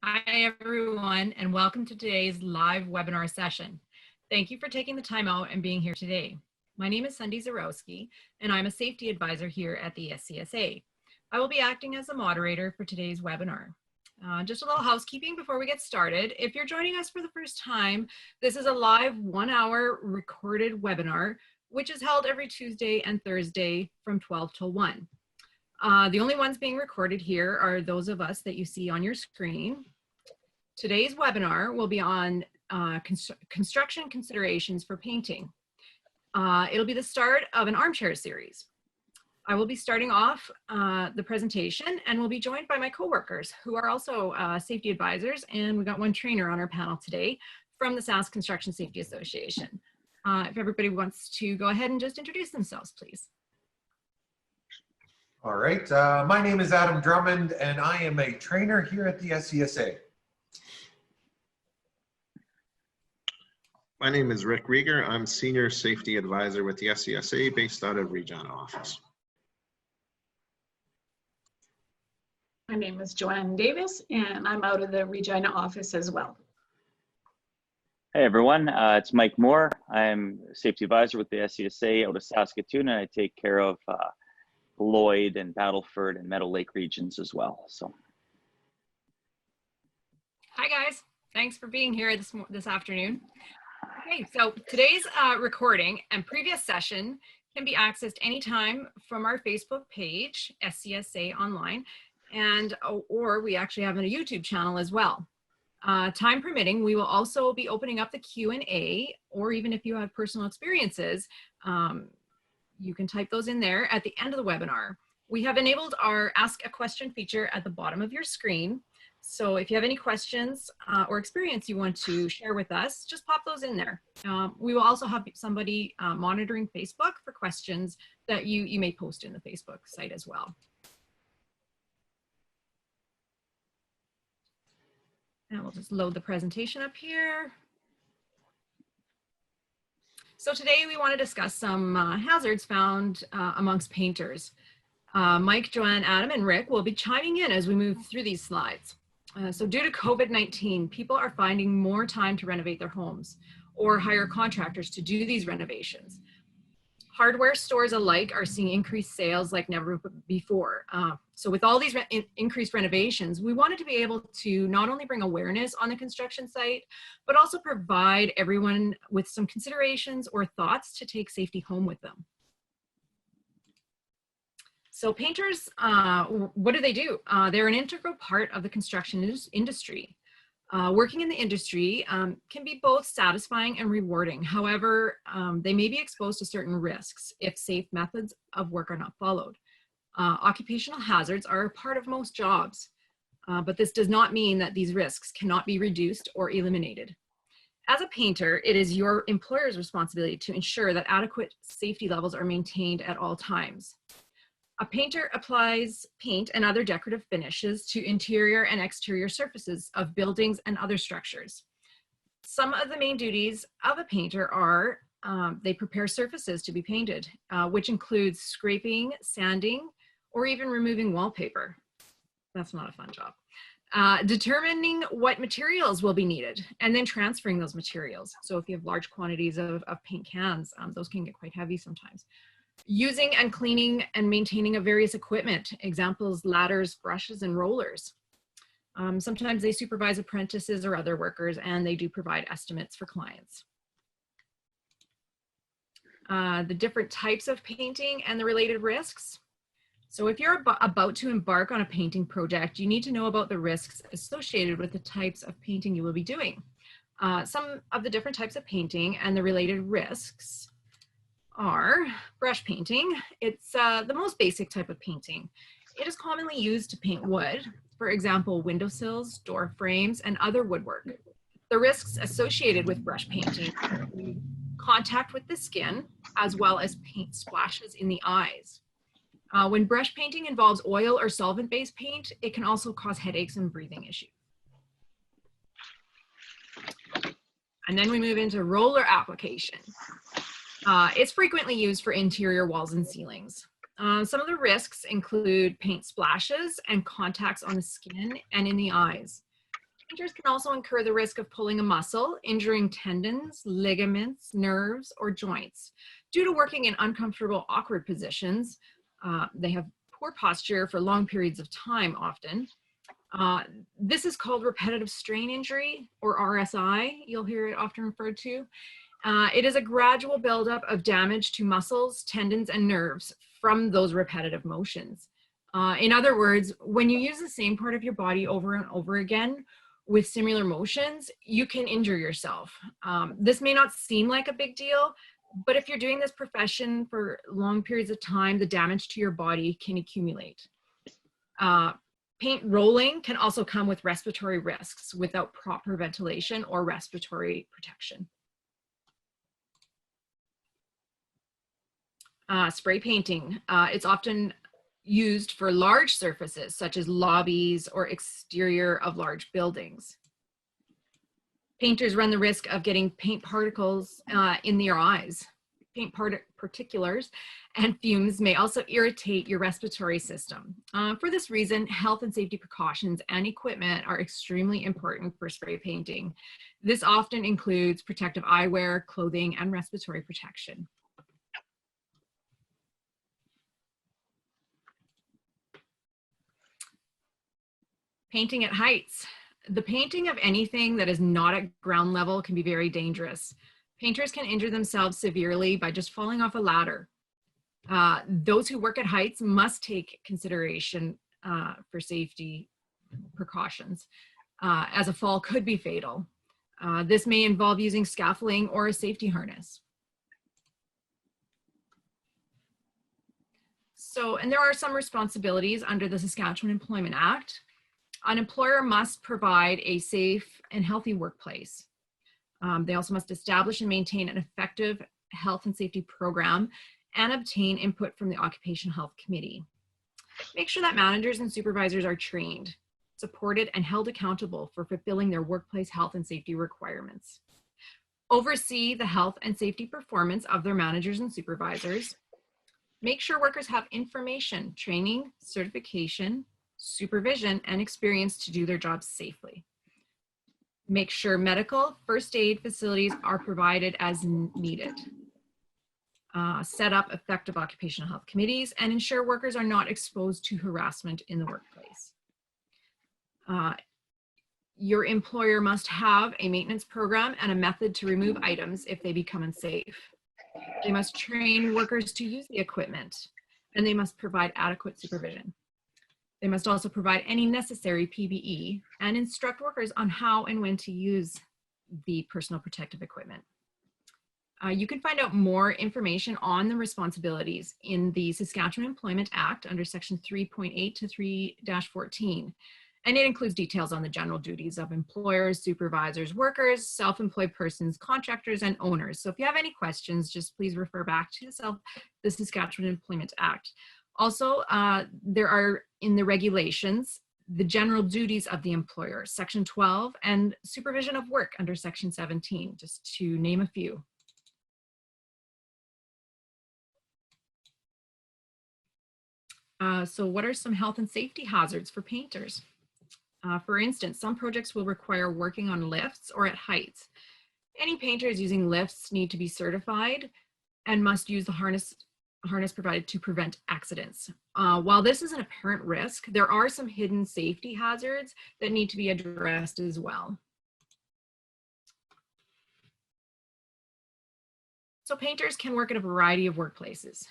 Hi, everyone, and welcome to today's live webinar session. Thank you for taking the time out and being here today. My name is Cindy Zarowski, and I'm a safety advisor here at the SCSA. I will be acting as the moderator for today's webinar. Just a little housekeeping before we get started. If you're joining us for the first time, this is a live 1-hour recorded webinar, which is held every Tuesday and Thursday from 12 till 1. The only ones being recorded here are those of us that you see on your screen. Today's webinar will be on construction considerations for painting. It'll be the start of an armchair series. I will be starting off the presentation and will be joined by my coworkers who are also safety advisors, and we got one trainer on our panel today from the SAS Construction Safety Association. If everybody wants to go ahead and just introduce themselves, please. All right, my name is Adam Drummond and I am a trainer here at the SCSA. My name is Rick Rieger. I'm Senior Safety Advisor with the SCSA based out of Regina office. My name is Joanne Davis and I'm out of the Regina office as well. Hey everyone, it's Mike Moore. I'm a safety advisor with the SCSA out of Saskatoon, and I take care of Lloyd and Battleford and Meadow Lake regions as well. So, hi guys, thanks for being here this afternoon. Okay, so today's recording and previous session can be accessed anytime from our Facebook page, SCSA Online, and or we actually have a YouTube channel as well. Time permitting, we will also be opening up the Q&A, or even if you have personal experiences, you can type those in there at the end of the webinar. We have enabled our Ask a Question feature at the bottom of your screen. So if you have any questions or experience you want to share with us, just pop those in there. We will also have somebody monitoring Facebook for questions that you may post in the Facebook site as well. And we'll just load the presentation up here. So today we want to discuss some hazards found amongst painters. Mike, Joanne, Adam, and Rick will be chiming in as we move through these slides. So due to COVID-19, people are finding more time to renovate their homes or hire contractors to do these renovations. Hardware stores alike are seeing increased sales like never before. So with all these increased renovations, we wanted to be able to not only bring awareness on the construction site, but also provide everyone with some considerations or thoughts to take safety home with them. So painters, what do? They're an integral part of the construction industry. Working in the industry can be both satisfying and rewarding. However, they may be exposed to certain risks if safe methods of work are not followed. Occupational hazards are a part of most jobs, but this does not mean that these risks cannot be reduced or eliminated. As a painter, it is your employer's responsibility to ensure that adequate safety levels are maintained at all times. A painter applies paint and other decorative finishes to interior and exterior surfaces of buildings and other structures. Some of the main duties of a painter are they prepare surfaces to be painted, which includes scraping, sanding, or even removing wallpaper. That's not a fun job. Determining what materials will be needed and then transferring those materials. So if you have large quantities of paint cans, those can get quite heavy sometimes. Using and cleaning and maintaining of various equipment, examples, ladders, brushes, and rollers. Sometimes they supervise apprentices or other workers, and they do provide estimates for clients. The different types of painting and the related risks. So if you're about to embark on a painting project, you need to know about the risks associated with the types of painting you will be doing. Some of the different types of painting and the related risks are brush painting. It's the most basic type of painting. It is commonly used to paint wood, for example, windowsills, door frames, and other woodwork. The risks associated with brush painting include contact with the skin, as well as paint splashes in the eyes. When brush painting involves oil or solvent-based paint, it can also cause headaches and breathing issues. And then we move into roller application. It's frequently used for interior walls and ceilings. Some of the risks include paint splashes and contacts on the skin and in the eyes. Painters can also incur the risk of pulling a muscle, injuring tendons, ligaments, nerves, or joints. Due to working in uncomfortable, awkward positions, they have poor posture for long periods of time often. This is called repetitive strain injury, or RSI. You'll hear it often referred to. It is a gradual buildup of damage to muscles, tendons, and nerves from those repetitive motions. In other words, when you use the same part of your body over and over again with similar motions, you can injure yourself. This may not seem like a big deal, but if you're doing this profession for long periods of time, the damage to your body can accumulate. Paint rolling can also come with respiratory risks without proper ventilation or respiratory protection. Spray painting, it's often used for large surfaces such as lobbies or exterior of large buildings. Painters run the risk of getting paint particles in their eyes. Paint particulars and fumes may also irritate your respiratory system. For this reason, health and safety precautions and equipment are extremely important for spray painting. This often includes protective eyewear, clothing, and respiratory protection. Painting at heights. The painting of anything that is not at ground level can be very dangerous. Painters can injure themselves severely by just falling off a ladder. Those who work at heights must take consideration for safety precautions, as a fall could be fatal. This may involve using scaffolding or a safety harness. And there are some responsibilities under the Saskatchewan Employment Act. An employer must provide a safe and healthy workplace. They also must establish and maintain an effective health and safety program and obtain input from the Occupational Health Committee. Make sure that managers and supervisors are trained, supported, and held accountable for fulfilling their workplace health and safety requirements. Oversee the health and safety performance of their managers and supervisors. Make sure workers have information, training, certification, supervision, and experience to do their jobs safely. Make sure medical, first aid facilities are provided as needed. Set up effective occupational health committees and ensure workers are not exposed to harassment in the workplace. Your employer must have a maintenance program and a method to remove items if they become unsafe. They must train workers to use the equipment, and they must provide adequate supervision. They must also provide any necessary PPE and instruct workers on how and when to use the personal protective equipment. You can find out more information on the responsibilities in the Saskatchewan Employment Act under section 3.8 to 3-14. And it includes details on the general duties of employers, supervisors, workers, self-employed persons, contractors, and owners. So if you have any questions, just please refer back to the Saskatchewan Employment Act. Also, there are in the regulations, the general duties of the employer, section 12, and supervision of work under section 17, just to name a few. So what are some health and safety hazards for painters? For instance, some projects will require working on lifts or at heights. Any painters using lifts need to be certified and must use the harness provided to prevent accidents. While this is an apparent risk, there are some hidden safety hazards that need to be addressed as well. So painters can work at a variety of workplaces,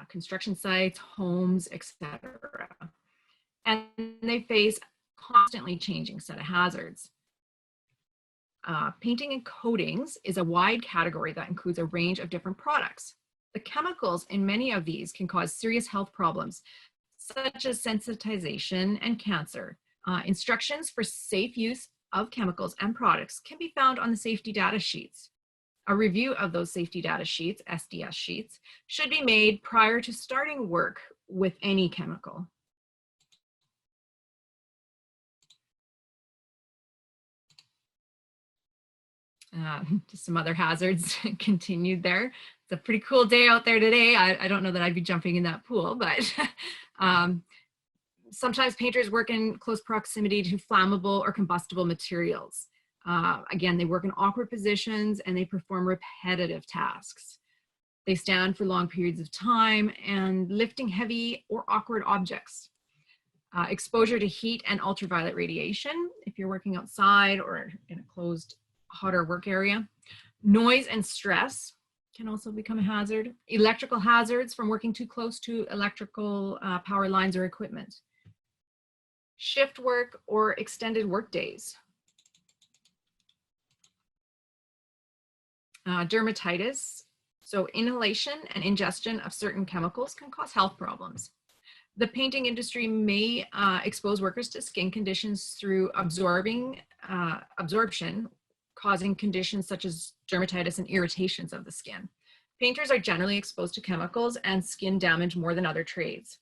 construction sites, homes, etc. And they face constantly changing set of hazards. Painting and coatings is a wide category that includes a range of different products. The chemicals in many of these can cause serious health problems, such as sensitization and cancer. Instructions for safe use of chemicals and products can be found on the safety data sheets. A review of those safety data sheets, SDS sheets, should be made prior to starting work with any chemical. Just some other hazards continued there. It's a pretty cool day out there today. I don't know that I'd be jumping in that pool, but Sometimes painters work in close proximity to flammable or combustible materials. Again, they work in awkward positions and they perform repetitive tasks. They stand for long periods of time and lifting heavy or awkward objects. Exposure to heat and ultraviolet radiation, if you're working outside or in a closed, hotter work area. Noise and stress can also become a hazard. Electrical hazards from working too close to electrical power lines or equipment. Shift work or extended work days. Dermatitis, so inhalation and ingestion of certain chemicals can cause health problems. The painting industry may expose workers to skin conditions through absorption, causing conditions such as dermatitis and irritations of the skin. Painters are generally exposed to chemicals and skin damage more than other trades.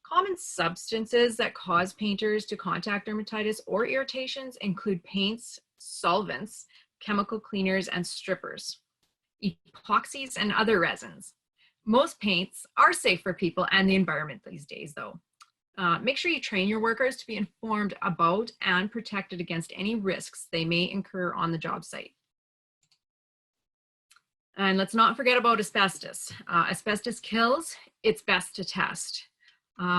Common substances that cause painters to contact dermatitis or irritations include paints, solvents, chemical cleaners, and strippers, epoxies, and other resins. Most paints are safe for people and the environment these days, though. Make sure you train your workers to be informed about and protected against any risks they may incur on the job site. And let's not forget about asbestos. Asbestos kills, it's best to test.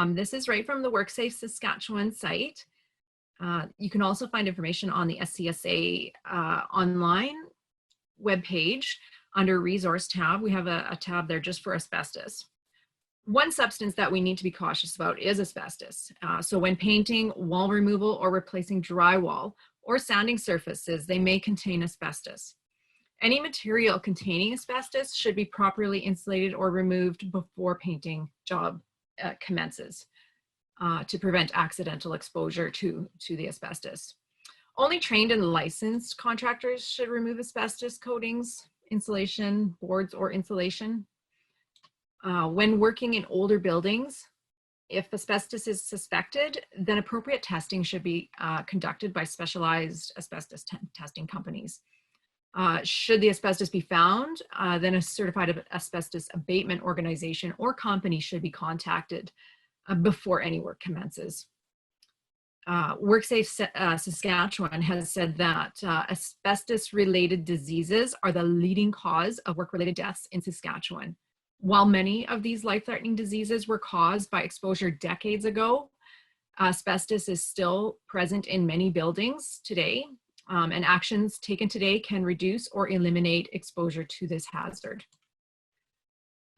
This is right from the WorkSafe Saskatchewan site. You can also find information on the SCSA online webpage under resource tab. We have a tab there just for asbestos. One substance that we need to be cautious about is asbestos. So when painting, wall removal, or replacing drywall or sanding surfaces, they may contain asbestos. Any material containing asbestos should be properly insulated or removed before painting job commences to prevent accidental exposure to the asbestos. Only trained and licensed contractors should remove asbestos coatings, insulation, boards, or insulation. When working in older buildings, if asbestos is suspected, then appropriate testing should be conducted by specialized asbestos testing companies. Should the asbestos be found, then a certified asbestos abatement organization or company should be contacted before any work commences. WorkSafe Saskatchewan has said that asbestos-related diseases are the leading cause of work-related deaths in Saskatchewan. While many of these life-threatening diseases were caused by exposure decades ago, asbestos is still present in many buildings today, and actions taken today can reduce or eliminate exposure to this hazard.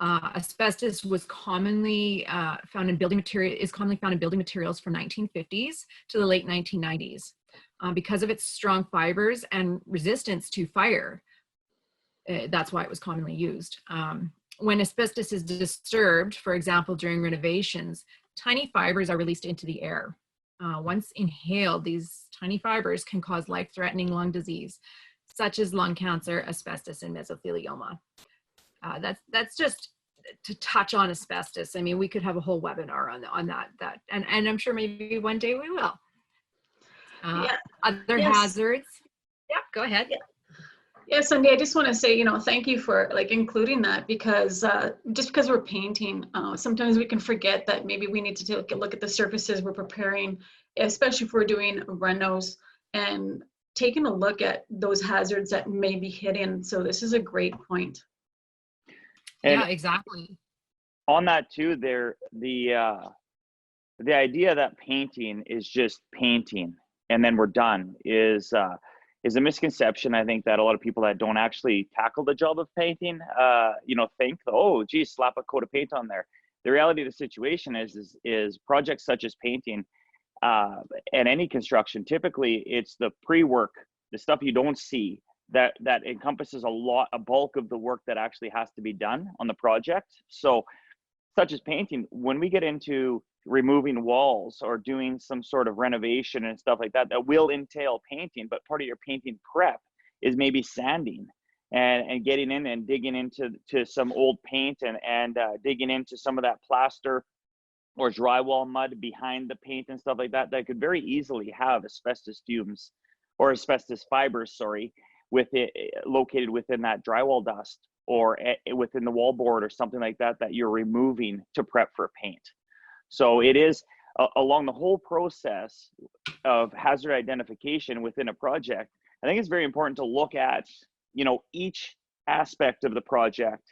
Asbestos was commonly found in building materials from 1950s to the late 1990s. Because of its strong fibers and resistance to fire, that's why it was commonly used. When asbestos is disturbed, for example, during renovations, tiny fibers are released into the air. Once inhaled, these tiny fibers can cause life-threatening lung disease, such as lung cancer, asbestos, and mesothelioma. That's just to touch on asbestos. I mean, we could have a whole webinar on that, and I'm sure maybe one day we will. Other hazards. Yeah, go ahead. Yeah, Cindy, I just want to say, thank you for including that, because just because we're painting, sometimes we can forget that maybe we need to take a look at the surfaces we're preparing, especially if we're doing renos, and taking a look at those hazards that may be hidden. So this is a great point. And yeah, exactly. On that too, the idea that painting is just painting and then we're done is a misconception. I think that a lot of people that don't actually tackle the job of painting, think, oh, geez, slap a coat of paint on there. The reality of the situation is projects such as painting and any construction, typically it's the pre-work, the stuff you don't see, that encompasses a bulk of the work that actually has to be done on the project. So such as painting, when we get into removing walls or doing some sort of renovation and stuff like that, that will entail painting, but part of your painting prep is maybe sanding and getting in and digging into some old paint and digging into some of that plaster or drywall mud behind the paint and stuff like that could very easily have asbestos fumes or asbestos fibers, with it located within that drywall dust or within the wallboard or something like that you're removing to prep for paint. So it is along the whole process of hazard identification within a project, I think it's very important to look at, you know, each aspect of the project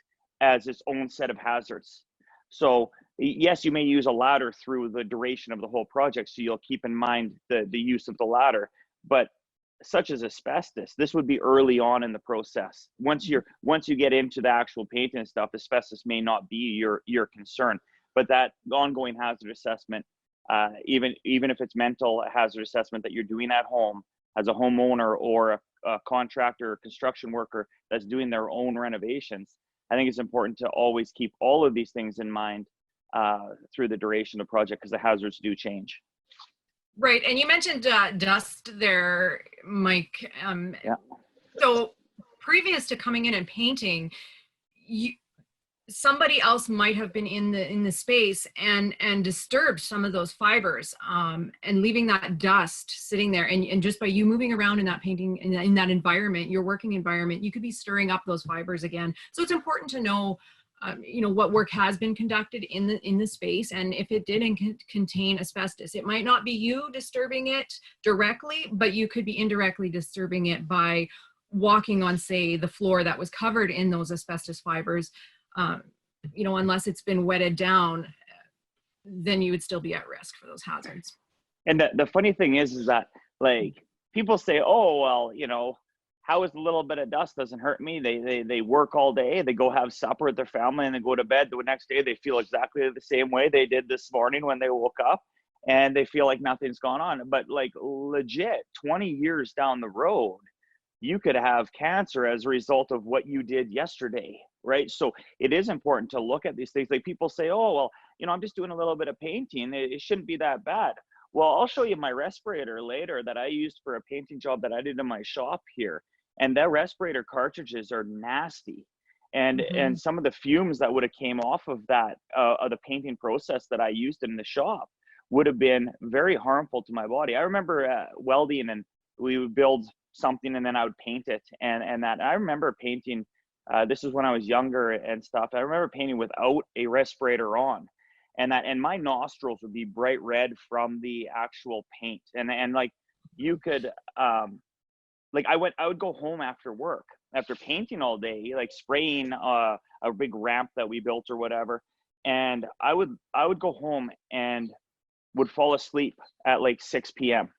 as its own set of hazards. So yes, you may use a ladder through the duration of the whole project, so you'll keep in mind the use of the ladder, but such as asbestos, this would be early on in the process. Once you get into the actual painting and stuff, asbestos may not be your concern, but that ongoing hazard assessment, even if it's mental hazard assessment that you're doing at home as a homeowner or a contractor or construction worker that's doing their own renovations, I think it's important to always keep all of these things in mind through the duration of the project, because the hazards do change. Right, and you mentioned dust there, Mike. Yeah. So previous to coming in and painting, somebody else might have been in the space and disturbed some of those fibers, and leaving that dust sitting there, and just by you moving around in that painting, in that environment, your working environment, you could be stirring up those fibers again. So it's important to know you know, what work has been conducted in the space, and if it did contain asbestos. It might not be you disturbing it directly, but you could be indirectly disturbing it by walking on, say, the floor that was covered in those asbestos fibers. You know, unless it's been wetted down, then you would still be at risk for those hazards. And the funny thing is that, like, people say, oh, well, you know, how is a little bit of dust doesn't hurt me? They work all day, they go have supper with their family, and they go to bed. The next day, they feel exactly the same way they did this morning when they woke up, and they feel like nothing's gone on. But like, legit, 20 years down the road, you could have cancer as a result of what you did yesterday, right? So it is important to look at these things. Like, people say, oh, well, you know, I'm just doing a little bit of painting, it shouldn't be that bad. Well, I'll show you my respirator later that I used for a painting job that I did in my shop here. And that respirator cartridges are nasty. And and some of the fumes that would have came off of that, of the painting process that I used in the shop, would have been very harmful to my body. I remember welding, and we would build something and then I would paint it. And I remember painting, this is when I was younger and stuff. I remember painting without a respirator on. And my nostrils would be bright red from the actual paint. And like, you could, like, I would go home after work, after painting all day, like spraying a big ramp that we built or whatever. And I would go home and would fall asleep at like 6 p.m.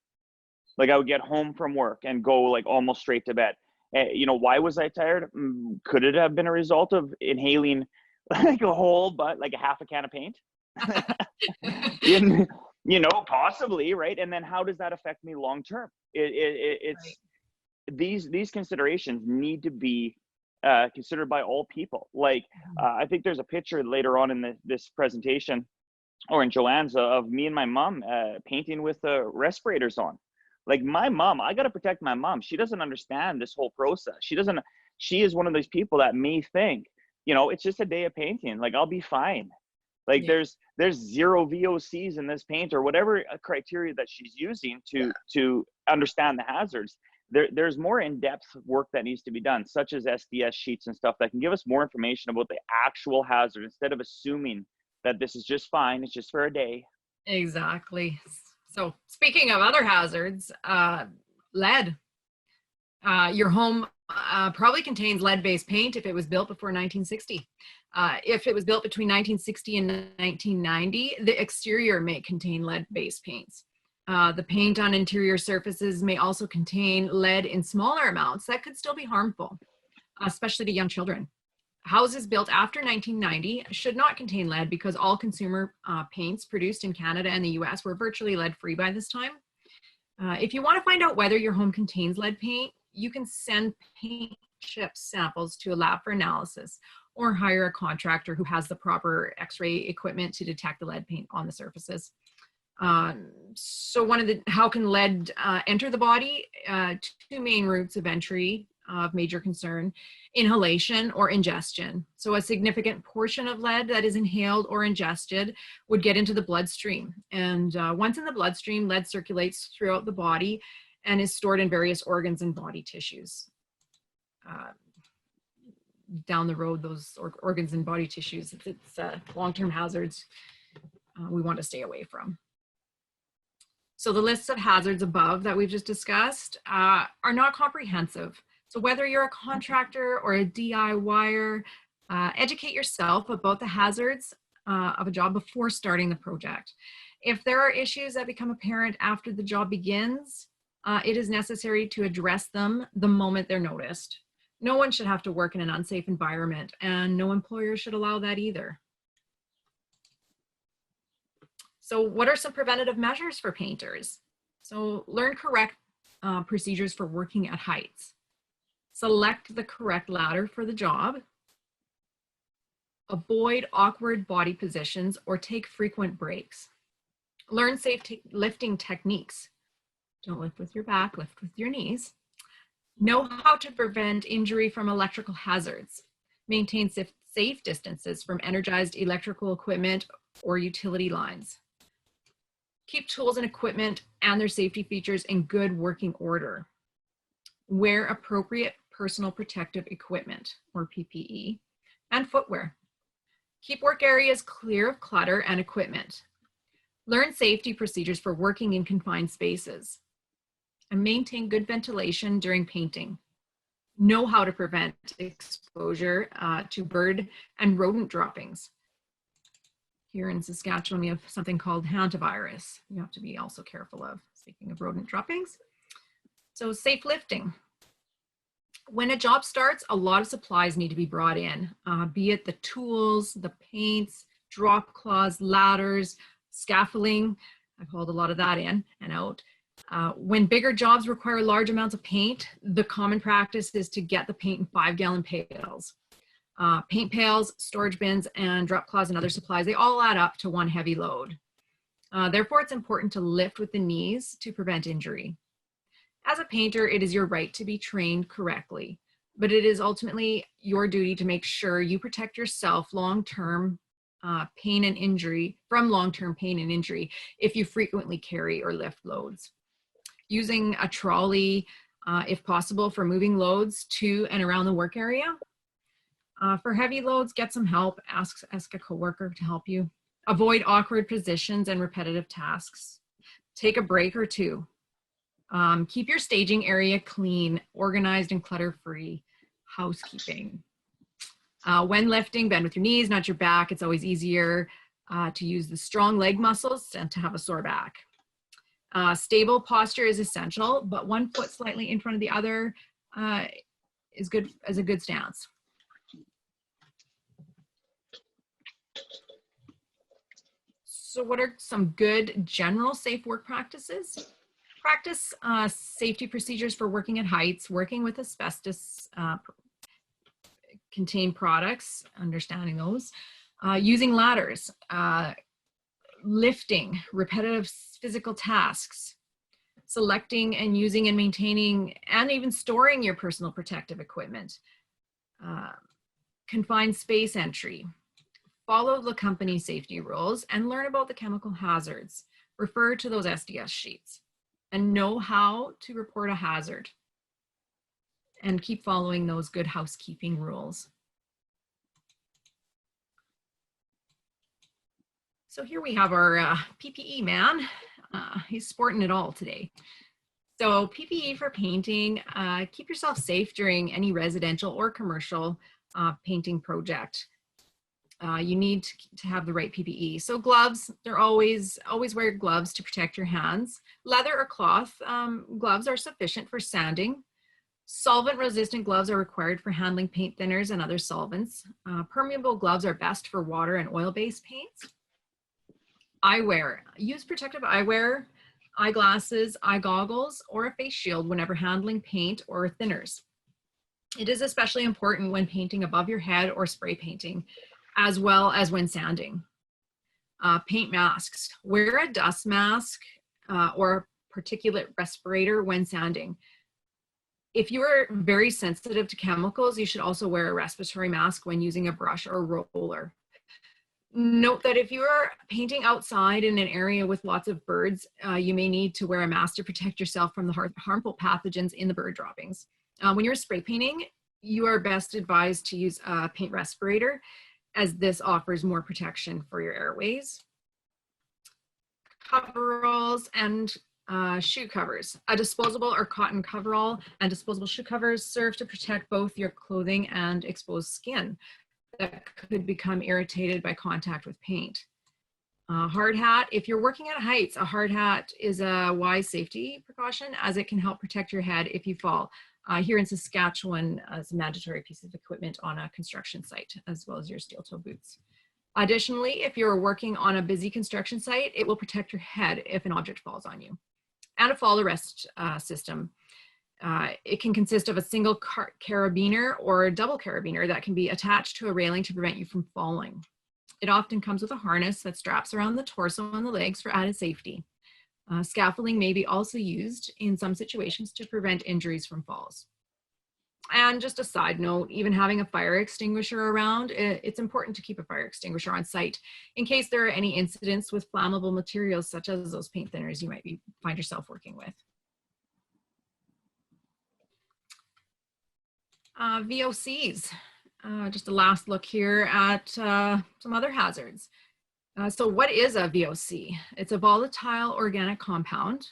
Like, I would get home from work and go like almost straight to bed. You know, why was I tired? Could it have been a result of inhaling like a whole, but like a half a can of paint? You know, possibly, right? And then how does that affect me long term? It's right. These considerations need to be considered by all people. Like, I think there's a picture later on in this presentation, or in Joanne's, of me and my mom painting with respirators on. Like, my mom, I got to protect my mom. She doesn't understand this whole process. She is one of those people that may think, you know, it's just a day of painting, like, I'll be fine. Like, yeah, there's 0 VOCs in this paint, or whatever criteria that she's using to understand the hazards. There's more in-depth work that needs to be done, such as SDS sheets and stuff that can give us more information about the actual hazard, instead of assuming that this is just fine, it's just for a day. Exactly. So speaking of other hazards, lead. Your home probably contains lead-based paint if it was built before 1960. If it was built between 1960 and 1990, the exterior may contain lead-based paints. The paint on interior surfaces may also contain lead in smaller amounts that could still be harmful, especially to young children. Houses built after 1990 should not contain lead, because all consumer paints produced in Canada and the US were virtually lead-free by this time. If you want to find out whether your home contains lead paint, you can send paint chip samples to a lab for analysis, or hire a contractor who has the proper X-ray equipment to detect the lead paint on the surfaces. So how can lead enter the body? 2 main routes of entry of major concern: inhalation or ingestion. So a significant portion of lead that is inhaled or ingested would get into the bloodstream. And once in the bloodstream, lead circulates throughout the body and is stored in various organs and body tissues. Down the road, those organs and body tissues, it's long-term hazards we want to stay away from. So the lists of hazards above that we've just discussed are not comprehensive. So whether you're a contractor or a DIYer, educate yourself about the hazards of a job before starting the project. If there are issues that become apparent after the job begins, it is necessary to address them the moment they're noticed. No one should have to work in an unsafe environment, and no employer should allow that either. So what are some preventative measures for painters? So learn correct procedures for working at heights. Select the correct ladder for the job. Avoid awkward body positions or take frequent breaks. Learn safe lifting techniques. Don't lift with your back, lift with your knees. Know how to prevent injury from electrical hazards. Maintain safe distances from energized electrical equipment or utility lines. Keep tools and equipment and their safety features in good working order. Wear appropriate personal protective equipment, or PPE, and footwear. Keep work areas clear of clutter and equipment. Learn safety procedures for working in confined spaces. And maintain good ventilation during painting. Know how to prevent exposure to bird and rodent droppings. Here in Saskatchewan, we have something called hantavirus. You have to be also careful of, speaking of rodent droppings. So safe lifting. When a job starts, a lot of supplies need to be brought in, be it the tools, the paints, drop cloths, ladders, scaffolding. I've hauled a lot of that in and out. When bigger jobs require large amounts of paint, the common practice is to get the paint in 5-gallon pails. Paint pails, storage bins, and drop cloths and other supplies, they all add up to one heavy load. Therefore, it's important to lift with the knees to prevent injury. As a painter, it is your right to be trained correctly, but it is ultimately your duty to make sure you protect yourself long-term pain and injury from long-term pain and injury if you frequently carry or lift loads. Using a trolley, if possible, for moving loads to and around the work area. For heavy loads, get some help. Ask a coworker to help you. Avoid awkward positions and repetitive tasks. Take a break or two. Keep your staging area clean, organized, and clutter-free. Housekeeping. When lifting, bend with your knees, not your back. It's always easier to use the strong leg muscles than to have a sore back. Stable posture is essential, but one foot slightly in front of the other is good as a good stance. So what are some good general safe work practices? Practice safety procedures for working at heights, working with asbestos contained products, understanding those, using ladders, lifting, repetitive physical tasks, selecting and using and maintaining and even storing your personal protective equipment, confined space entry, follow the company safety rules and learn about the chemical hazards, refer to those SDS sheets, and know how to report a hazard, and keep following those good housekeeping rules. So here we have our PPE man. He's sporting it all today. So PPE for painting, keep yourself safe during any residential or commercial painting project. You need to have the right PPE. So gloves, they're always wear gloves to protect your hands. Leather or cloth gloves are sufficient for sanding. Solvent resistant gloves are required for handling paint thinners and other solvents. Permeable gloves are best for water and oil-based paints. Eyewear, use protective eyewear, eyeglasses, eye goggles, or a face shield whenever handling paint or thinners. It is especially important when painting above your head or spray painting, as well as when sanding. Paint masks, wear a dust mask or a particulate respirator when sanding. If you are very sensitive to chemicals, you should also wear a respiratory mask when using a brush or roller. Note that if you are painting outside in an area with lots of birds, you may need to wear a mask to protect yourself from the harmful pathogens in the bird droppings. When you're spray painting, you are best advised to use a paint respirator, as this offers more protection for your airways. Coveralls and Shoe covers. A disposable or cotton coverall and disposable shoe covers serve to protect both your clothing and exposed skin that could become irritated by contact with paint. Hard hat. If you're working at heights, a hard hat is a wise safety precaution as it can help protect your head if you fall. Here in Saskatchewan, it's a mandatory piece of equipment on a construction site, as well as your steel toe boots. Additionally, if you're working on a busy construction site, it will protect your head if an object falls on you. And a fall arrest system. It can consist of a single carabiner or a double carabiner that can be attached to a railing to prevent you from falling. It often comes with a harness that straps around the torso and the legs for added safety. Scaffolding may be also used in some situations to prevent injuries from falls. And just a side note, even having a fire extinguisher around, it's important to keep a fire extinguisher on site in case there are any incidents with flammable materials such as those paint thinners you might find yourself working with. VOCs. Just a last look here at some other hazards. So what is a VOC? It's a volatile organic compound.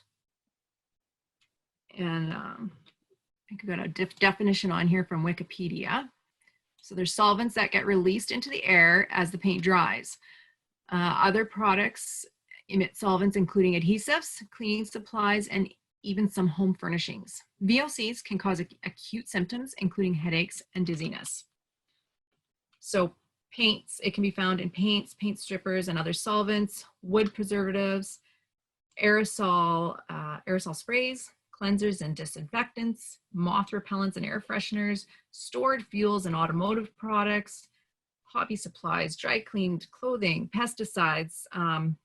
And I think I've got a definition on here from Wikipedia. So there's solvents that get released into the air as the paint dries. Other products emit solvents including adhesives, cleaning supplies, and even some home furnishings. VOCs can cause acute symptoms including headaches and dizziness. So paints, it can be found in paints, paint strippers, and other solvents, wood preservatives, aerosol sprays, cleansers and disinfectants, moth repellents and air fresheners, stored fuels and automotive products, hobby supplies, dry cleaned clothing, pesticides,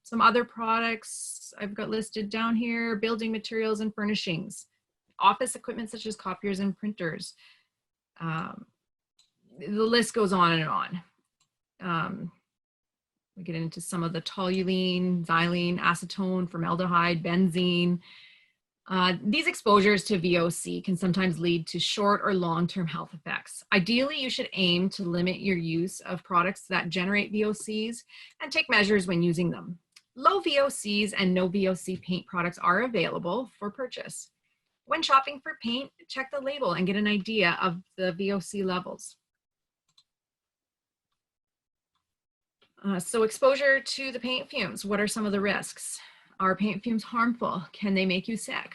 some other products I've got listed down here, building materials and furnishings, office equipment such as copiers and printers. The list goes on and on. We get into some of the toluene, xylene, acetone, formaldehyde, benzene. These exposures to VOC can sometimes lead to short or long-term health effects. Ideally, you should aim to limit your use of products that generate VOCs and take measures when using them. Low VOCs and no VOC paint products are available for purchase. When shopping for paint, check the label and get an idea of the VOC levels. So exposure to the paint fumes, what are some of the risks? Are paint fumes harmful? Can they make you sick?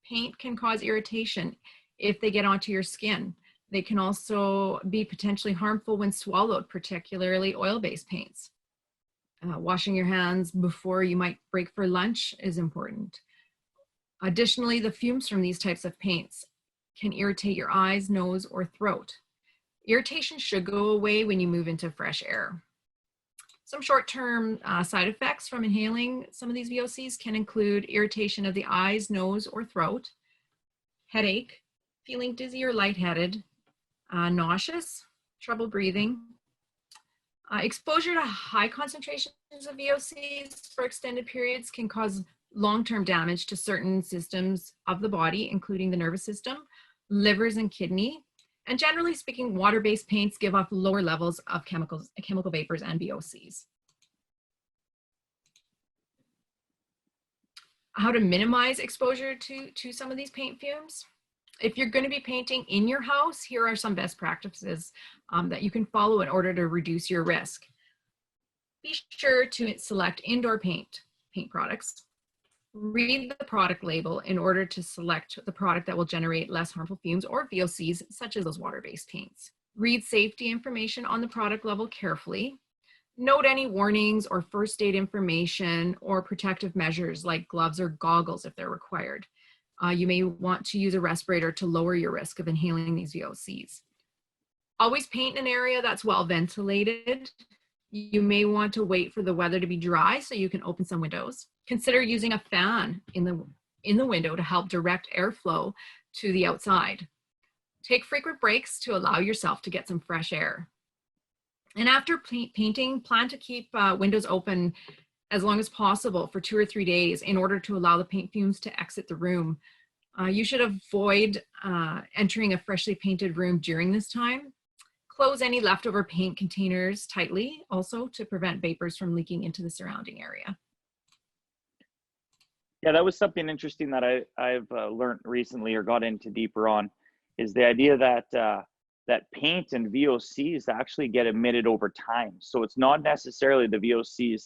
Paint can cause irritation if they get onto your skin. They can also be potentially harmful when swallowed, particularly oil-based paints. Washing your hands before you might break for lunch is important. Additionally, the fumes from these types of paints can irritate your eyes, nose, or throat. Irritation should go away when you move into fresh air. Some short-term side effects from inhaling some of these VOCs can include irritation of the eyes, nose, or throat, headache, feeling dizzy or lightheaded, nauseous, trouble breathing. Exposure to high concentrations of VOCs for extended periods can cause long-term damage to certain systems of the body, including the nervous system, livers, and kidney. And generally speaking, water-based paints give off lower levels of chemical vapors and VOCs. How to minimize exposure to some of these paint fumes? If you're going to be painting in your house, here are some best practices that you can follow in order to reduce your risk. Be sure to select indoor paint products. Read the product label in order to select the product that will generate less harmful fumes or VOCs, such as those water-based paints. Read safety information on the product level carefully. Note any warnings or first aid information or protective measures like gloves or goggles if they're required. You may want to use a respirator to lower your risk of inhaling these VOCs. Always paint in an area that's well ventilated. You may want to wait for the weather to be dry so you can open some windows. Consider using a fan in the window to help direct airflow to the outside. Take frequent breaks to allow yourself to get some fresh air. And after painting, plan to keep windows open as long as possible for 2 or 3 days in order to allow the paint fumes to exit the room. You should avoid entering a freshly painted room during this time. Close any leftover paint containers tightly also to prevent vapors from leaking into the surrounding area. Yeah, that was something interesting that I've learned recently or got into deeper on, is the idea that that paint and VOCs actually get emitted over time. So it's not necessarily the VOCs.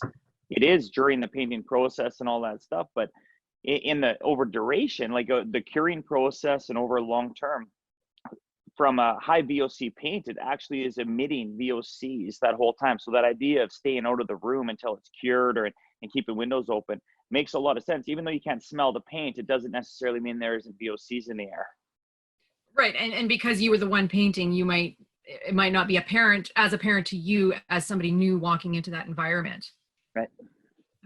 It is during the painting process and all that stuff, but in the over duration, like the curing process and over long term, from a high VOC paint, it actually is emitting VOCs that whole time. So that idea of staying out of the room until it's cured and keeping windows open makes a lot of sense. Even though you can't smell the paint, it doesn't necessarily mean there isn't VOCs in the air. Right, and because you were the one painting, it might not be apparent to you as somebody new walking into that environment. Right.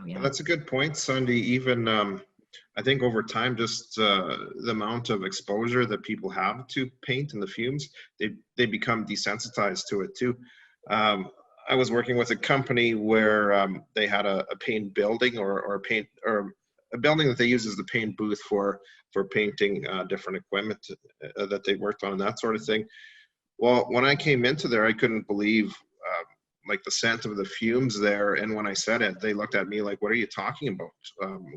Oh, yeah. That's a good point, Sunday. Even I think over time, just the amount of exposure that people have to paint and the fumes, they become desensitized to it too. I was working with a company where they had a paint building or a building that they use as the paint booth for painting different equipment that they worked on and that sort of thing. Well, when I came into there, I couldn't believe like the scent of the fumes there. And when I said it, they looked at me like, what are you talking about?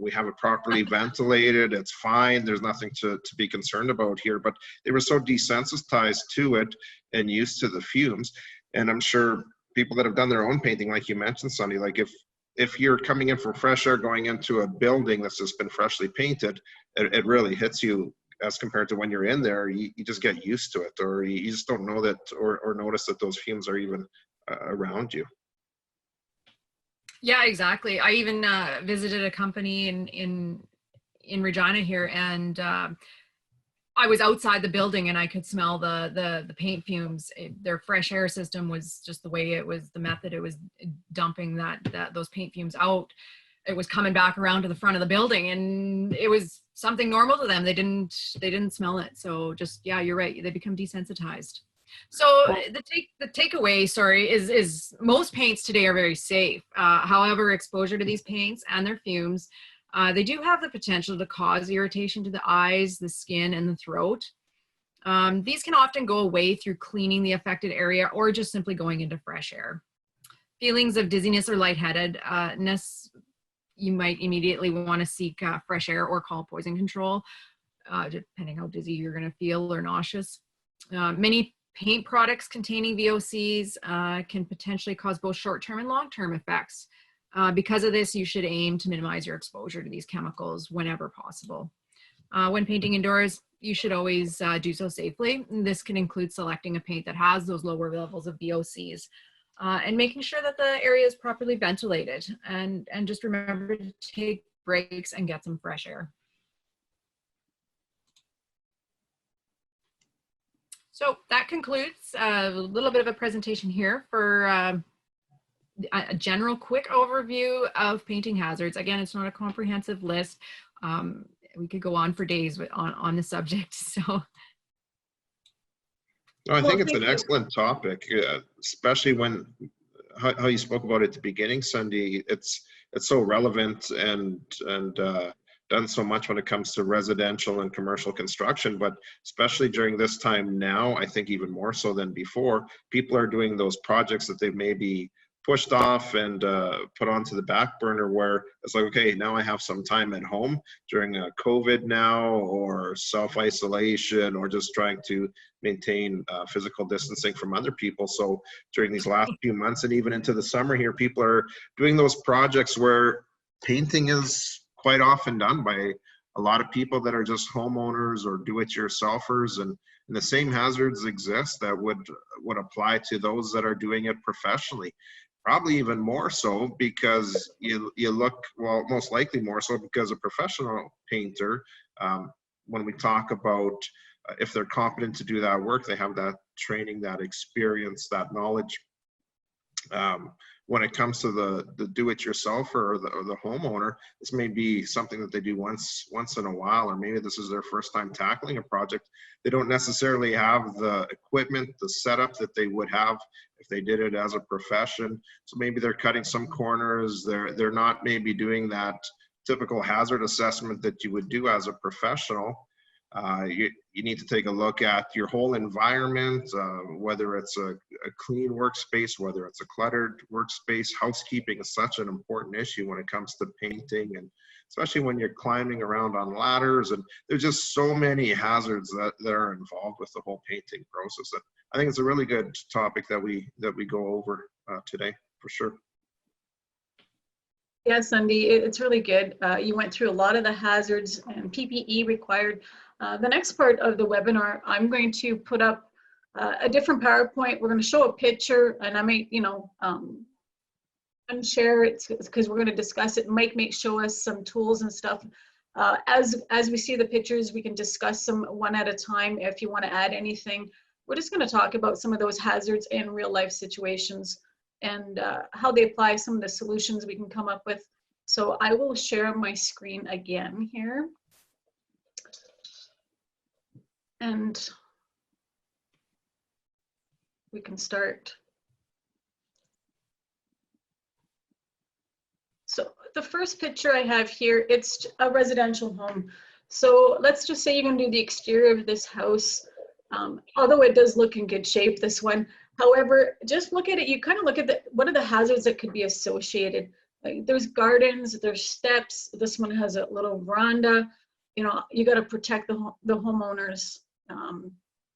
We have it properly ventilated. It's fine. There's nothing to be concerned about here. But they were so desensitized to it and used to the fumes. And I'm sure people that have done their own painting, like you mentioned, Sonny, like if you're coming in for fresh air going into a building that's just been freshly painted, it really hits you as compared to when you're in there. You just get used to it, or you just don't know that or notice that those fumes are even around you. Yeah, exactly. I even visited a company in Regina here, and I was outside the building and I could smell the paint fumes. Their fresh air system was just the way it was, the method it was dumping those paint fumes out. It was coming back around to the front of the building, and it was something normal to them. They didn't smell it. So just, yeah, you're right. They become desensitized. So the takeaway, sorry, is most paints today are very safe. However, exposure to these paints and their fumes, they do have the potential to cause irritation to the eyes, the skin, and the throat. These can often go away through cleaning the affected area or just simply going into fresh air. Feelings of dizziness or lightheadedness, you might immediately want to seek fresh air or call poison control, depending how dizzy you're going to feel or nauseous. Many paint products containing VOCs can potentially cause both short-term and long-term effects. Because of this, you should aim to minimize your exposure to these chemicals whenever possible. When painting indoors, you should always do so safely. This can include selecting a paint that has those lower levels of VOCs and making sure that the area is properly ventilated. And just remember to take breaks and get some fresh air. So that concludes a little bit of a presentation here for a general quick overview of painting hazards. Again, it's not a comprehensive list. We could go on for days on the subject. So, no, I think it's an excellent topic, especially when how you spoke about it at the beginning, Sunday. It's so relevant and done so much when it comes to residential and commercial construction, but especially during this time now, I think even more so than before, people are doing those projects that they maybe pushed off and put onto the back burner, where it's like, okay, now I have some time at home during COVID now, or self-isolation, or just trying to maintain physical distancing from other people. So during these last few months and even into the summer here, people are doing those projects where painting is quite often done by a lot of people that are just homeowners or do-it-yourselfers, and the same hazards exist that would apply to those that are doing it professionally. Probably even more so because you look, well, most likely more so because a professional painter, when we talk about if they're competent to do that work, they have that training, that experience, that knowledge. When it comes to the do-it-yourself or the homeowner, this may be something that they do once in a while, or maybe this is their first time tackling a project. They don't necessarily have the equipment, the setup that they would have if they did it as a profession. So maybe they're cutting some corners. They're not maybe doing that typical hazard assessment that you would do as a professional. You need to take a look at your whole environment, whether it's a clean workspace, whether it's a cluttered workspace. Housekeeping is such an important issue when it comes to painting and especially when you're climbing around on ladders, and there's just so many hazards that are involved with the whole painting process. And I think it's a really good topic that we go over today, for sure. Yes, Sandy, it's really good. You went through a lot of the hazards and PPE required. The next part of the webinar, I'm going to put up a different PowerPoint. We're going to show a picture, and I may, unshare it because we're going to discuss it. Mike may show us some tools and stuff. As we see the pictures, we can discuss them one at a time. If you want to add anything, we're just going to talk about some of those hazards in real life situations and how they apply, some of the solutions we can come up with. So I will share my screen again here. And we can start. So the first picture I have here, it's a residential home. So let's just say you're going to do the exterior of this house. Although it does look in good shape, this one. However, just look at it. You kind of look at what are the hazards that could be associated. Like there's gardens, there's steps. This one has a little veranda. You know, you got to protect the homeowner's